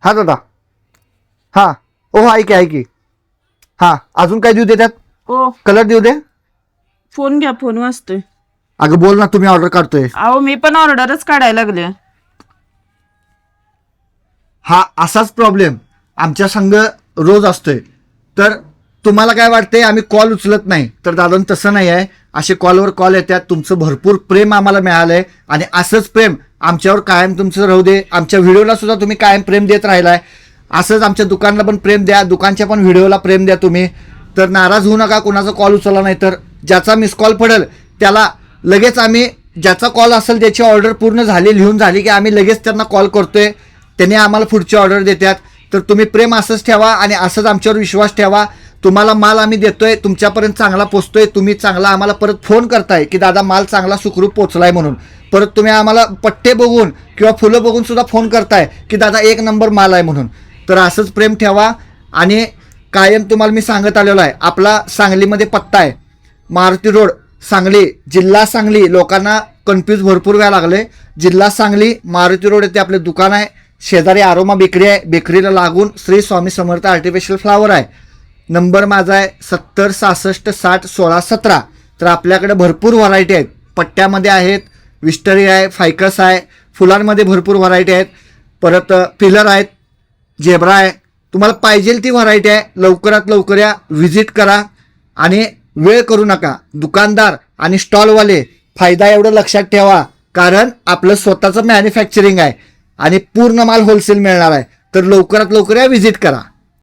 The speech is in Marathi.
हा दादा. हा ओ आहे की. हा अजून काय देऊ दे त्यात? ओ कलर देऊ दे. फोन घ्या, फोन वाजतोय. अगं बोल ना, तुम्ही ऑर्डर काढतोय. अहो मी पण ऑर्डरच काढायला लागले. हा असाच प्रॉब्लेम आमच्या संघ रोज असतोय. तर तुम्हाला काय वाटतंय आम्ही कॉल उचलत नाही, तर दादा तसं नाही आहे. असे कॉलवर कॉल येतात. तुमचं भरपूर प्रेम आम्हाला मिळालंय आणि असंच प्रेम आमच्यावर कायम तुमचं राहू दे. आमच्या व्हिडिओला सुद्धा तुम्ही कायम प्रेम देत राहिलाय. असंच आमच्या दुकानला पण प्रेम द्या, दुकानच्या पण व्हिडिओला प्रेम द्या तुम्ही. तर नाराज होऊ नका कोणाचा कॉल उचलला नाही तर. ज्याचा मिस कॉल पडेल त्याला लगेच आम्ही, ज्याचा कॉल असेल त्याची ऑर्डर पूर्ण झाली, लिहून झाली की आम्ही लगेच त्यांना कॉल करतोय. त्याने आम्हाला पुढची ऑर्डर देतात. तर तुम्ही प्रेम असंच ठेवा आणि असंच आमच्यावर विश्वास ठेवा. तुम्हाला माल आम्ही देतोय, तुमच्यापर्यंत चांगला पोचतोय. तुम्ही चांगला आम्हाला परत फोन करताय की दादा माल चांगला सुखरूप पोचलाय म्हणून. परत तुम्ही आम्हाला पट्टे बघून किंवा फुलं बघून सुद्धा फोन करताय की दादा 1 नंबर माल आहे म्हणून. तर असंच प्रेम ठेवा. आणि कायम तुम्हाला मी सांगत आलेलो आहे, आपला सांगलीमध्ये पत्ता आहे मारुती रोड, सांगली, जिल्हा सांगली. लोकांना कन्फ्यूज भरपूर वेळा लागले. जिल्हा सांगली, मारुती रोड येथे आपले दुकान आहे. शेजारी आरोमा बेकरी आहे. बेकरीला लागून श्री स्वामी समर्थ आर्टिफिशियल फ्लावर आहे. नंबर माझा आहे 70 66 60 16 17. तर आपल्याकडे भरपूर व्हरायटी आहेत. पट्ट्यामध्ये आहेत, विस्टरी आहे, फायकस आहे, फुलांमध्ये भरपूर व्हरायटी आहेत. परत पिलर आहेत, झेब्रा आहे. तुम्हाला पाहिजे ती व्हरायटी आहे. लवकरात लवकर या, व्हिजिट करा आणि वेळ करू नका. दुकानदार आणि स्टॉलवाले फायदा एवढं लक्षात ठेवा, कारण आपलं स्वतःचं मॅन्युफॅक्चरिंग आहे आणि पूर्ण माल होलसेल मिळणार आहे. तर लवकरात लवकर या, व्हिजिट करा.